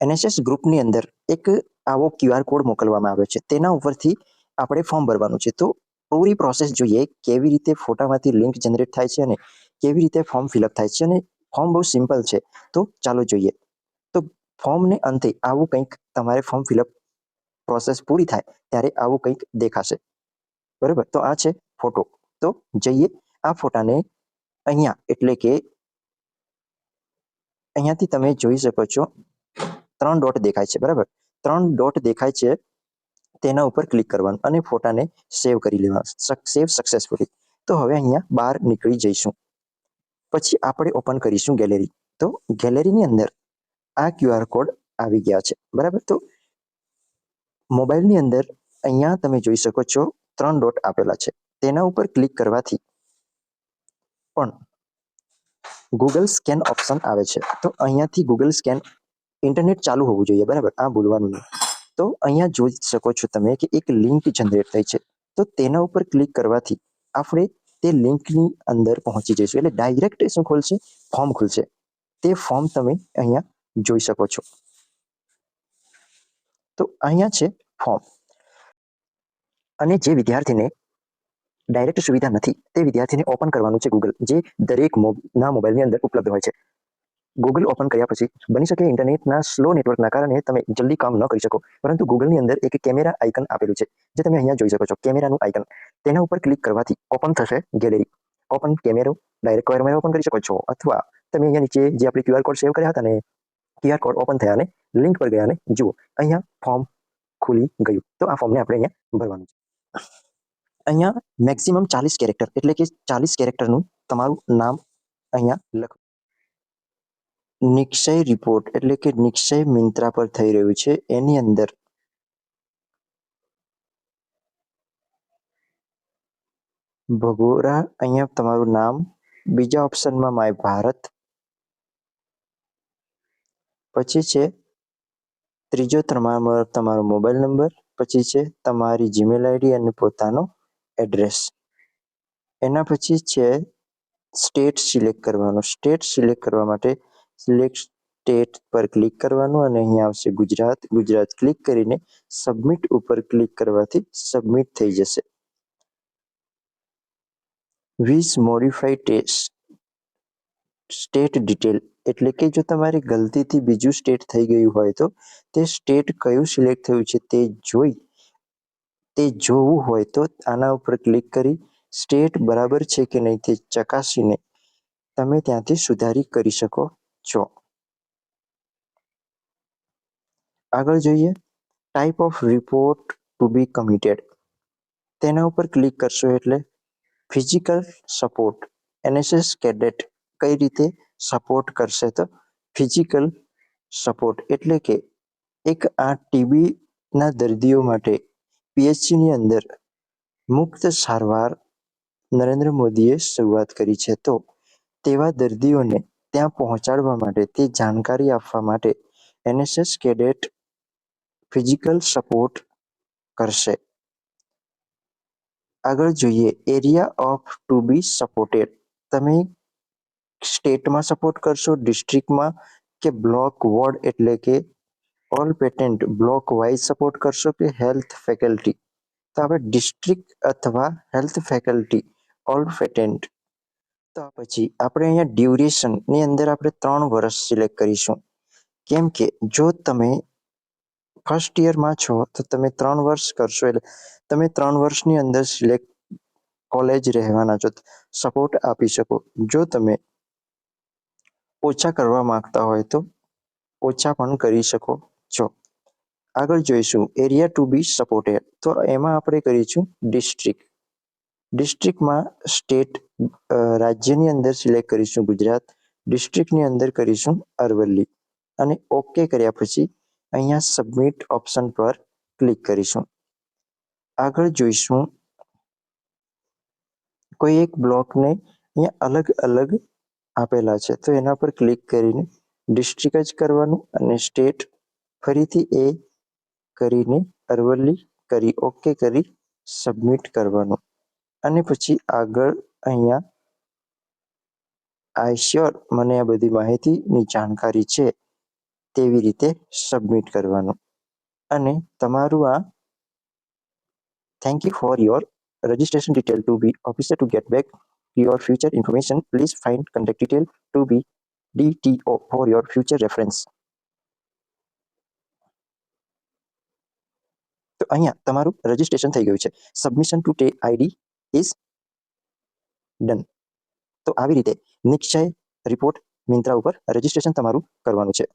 NSS ગ્રુપની અંદર એક આવો QR કોડ મોકલવામાં આવ્યો છે. તેના ઉપરથી આપણે ફોર્મ ભરવાનું છે. તો પૂરી પ્રોસેસ જોઈએ કેવી રીતે ફોટામાંથી લિંક જનરેટ થાય છે અને કેવી રીતે ફોર્મ ફિલઅપ થાય છે. અને ફોર્મ બહુ સિમ્પલ છે. તો ચાલો જોઈએ. તો ફોર્મને અંતે આવું કંઈક તમારે ફોર્મ ફિલઅપ પ્રોસેસ પૂરી થાય ત્યારે આવું કંઈક દેખાશે. બરાબર, તો આ છે ફોટો. તો જઈએ આ ફોટાને અહીંયા, એટલે કે અહીંયાથી તમે જોઈ શકો છો 3 ડોટ દેખાય છે. બરાબર, 3 ડોટ દેખાય છે, તેના ઉપર ક્લિક કરવાનું અને ફોટાને સેવ કરી લેવાનું. સેવ સક્સેસફુલી. તો હવે અહીંયા બહાર નીકળી જઈશું. પછી આપણે ઓપન કરીશું ગેલેરી. તો ગેલેરીની અંદર આ QR કોડ આવી ગયા છે. બરાબર, તો મોબાઈલની અંદર અહીંયા તમે જોઈ શકો છો 3 ડોટ આપેલા છે. તેના ઉપર ક્લિક કરવાથી પણ ગૂગલ સ્કેન ઓપ્શન આવે છે. તો અહીંયાથી ગૂગલ સ્કેન ઇન્ટરનેટ ચાલુ હોવું જોઈએ. બરાબર, આ ભૂલવાનું નહીં. તો અહીંયા જોઈ શકો છો તમે કે એક લિંક જનરેટ થઈ છે. તો તેના ઉપર ક્લિક કરવાથી આપણે તે લિંકની અંદર પહોંચી જઈશું. એટલે ડાયરેક્ટ શું ખોલશે? ફોર્મ ખુલશે. તે ફોર્મ તમે અહીંયા જોઈ શકો છો. તો અહીંયા છે ફોર્મ. અને જે વિદ્યાર્થીને ડાયરેક્ટ સુવિધા નથી તે વિદ્યાર્થીને ઓપન કરવાનું છે ગૂગલ, જે દરેક ના મોબાઈલની અંદર ઉપલબ્ધ હોય છે. ગૂગલ ઓપન કર્યા પછી બની શકે ઇન્ટરનેટના સ્લો નેટવર્કના કારણે તમે જલ્દી કામ ન કરી શકો, પરંતુ ગૂગલની અંદર એક કેમેરા આઇકન આપેલું છે, જે તમે અહીંયા જોઈ શકો છો. કેમેરાનું આઇકન, તેના ઉપર ક્લિક કરવાથી ઓપન થશે ગેલેરી. ઓપન કેમેરો, ડાયરેક્ટ કેમેરા ઓપન કરી શકો છો, અથવા તમે અહીંયા નીચે જે આપણે QR કોડ સેવ કર્યા હતા ને, QR કોડ ઓપન થયા અને લિંક પર ગયા અને જુઓ અહીંયા ફોર્મ ખુલી ગયું. તો આ ફોર્મને આપણે અહીંયા ભરવાનું છે. અહીંયા મેક્સિમમ 40 કેરેક્ટર, એટલે કે 40 કેરેક્ટરનું તમારું નામ અહીંયા લખો. નિક્ષય રિપોર્ટ, એટલે કે નિક્ષય મિંત્રા પર થઈ રહ્યું છે, એની અંદર ભગોરા, અહીંયા તમારું નામ. બીજા ઓપ્શનમાં માય ભારત. પછી છે ત્રીજો તમારો મોબાઈલ નંબર. પછી છે તમારી જીમેલ આઈડી અને પોતાનો એડ્રેસ. એના પછી છે સ્ટેટ સિલેક્ટ કરવાનો. સ્ટેટ સિલેક્ટ કરવા માટે સિલેક્ટ સ્ટેટ પર ક્લિક કરવાનું અને અહીંયા આવશે ગુજરાત. ગુજરાત ક્લિક કરીને સબમિટ ઉપર ક્લિક કરવાથી સબમિટ થઈ જશે. વિઝ મોડિફાઈ ટેસ્ટ સ્ટેટ ડિટેલ, એટલે કે જો તમારે ગલતીથી બીજું સ્ટેટ થઈ ગયું હોય તો તે સ્ટેટ કયું સિલેક્ટ થયું છે તે જોવું હોય તો આના ઉપર ક્લિક કરી સ્ટેટ બરાબર છે કે નહીં તે ચકાસીને તમે ત્યાંથી સુધારી કરી શકો છો. આગળ જોઈએ type of report to be committed. તેના ઉપર ક્લિક કરશો એટલે ફિઝિકલ સપોર્ટ, NSS કેડેટ કઈ રીતે સપોર્ટ કરશે? તો ફિઝિકલ સપોર્ટ એટલે કે એક આ TBના દર્દીઓ માટે PHCની અંદર મુક્ત સારવાર નરેન્દ્ર મોદીએ શરૂઆત કરી છે. તો તેવા દર્દીઓને ત્યાં પહોંચાડવા માટે, તે જાણકારી આપવા માટે NSS કેડેટ ફિઝિકલ સપોર્ટ કરશે. આગળ જોઈએ area of to be supported. તમે સ્ટેટમાં સપોર્ટ કરશો, ડિસ્ટ્રિક્ટમાં કે બ્લોક વોર્ડ, એટલે કે all patent block wise support કરશો કે હેલ્થ ફેકલ્ટી. તો આપણે ડિસ્ટ્રિક્ટ અથવા હેલ્થ ફેકલ્ટી ઓલ પેટેન્ટ. તો પછી આપણે અહીંયા ડ્યુરેશનની અંદર આપણે 3 વર્ષ સિલેક્ટ કરીશું. કેમ કે જો તમે ફર્સ્ટ યરમાં છો તો તમે 3 વર્ષ કરશો, એટલે તમે 3 વર્ષની અંદર સિલેક્ટ કોલેજ રહેવાના છો, સપોર્ટ આપી શકો. જો તમે ઓછા કરવા માંગતા હોય તો ઓછા પણ કરી શકો છો. આગળ જોઈશું એરિયા ટુ બી સપોર્ટેડ. તો એમાં આપણે કરીશું ડિસ્ટ્રિક્ટ. ડિસ્ટ્રિક્ટમાં સ્ટેટ રાજ્યની અંદર સિલેક્ટ કરીશું ગુજરાત. ડિસ્ટ્રિક્ટની અંદર કરીશું અરવલ્લી અને ઓકે કર્યા પછી અહીંયા સબમિટ ઓપ્શન પર ક્લિક કરીશું. આગળ જોઈશું કોઈ એક બ્લોકને અહીંયા અલગ અલગ આપેલા છે, તો એના પર ક્લિક કરીને ડિસ્ટ્રિક્ટ જ કરવાનું અને સ્ટેટ ફરીથી એ કરીને અરવલ્લી કરી ઓકે કરી સબમિટ કરવાનું. અને પછી આગળ અહીંયા આઈ શ્યોર મને આ બધી માહિતીની જાણકારી છે, તેવી રીતે સબમિટ કરવાનું. અને તમારું આ thank you for your registration detail to be officer to get back your future information. Please find contact detail to be DTO for your future reference. તો અહીંયા તમારું રજિસ્ટ્રેશન થઈ ગયું છે. સબમિશન ટુ ટે આઈડી ઇઝ ડન. તો આવી રીતે નિશ્ચય રિપોર્ટ મિંત્રા ઉપર રજિસ્ટ્રેશન તમારું કરવાનું છે.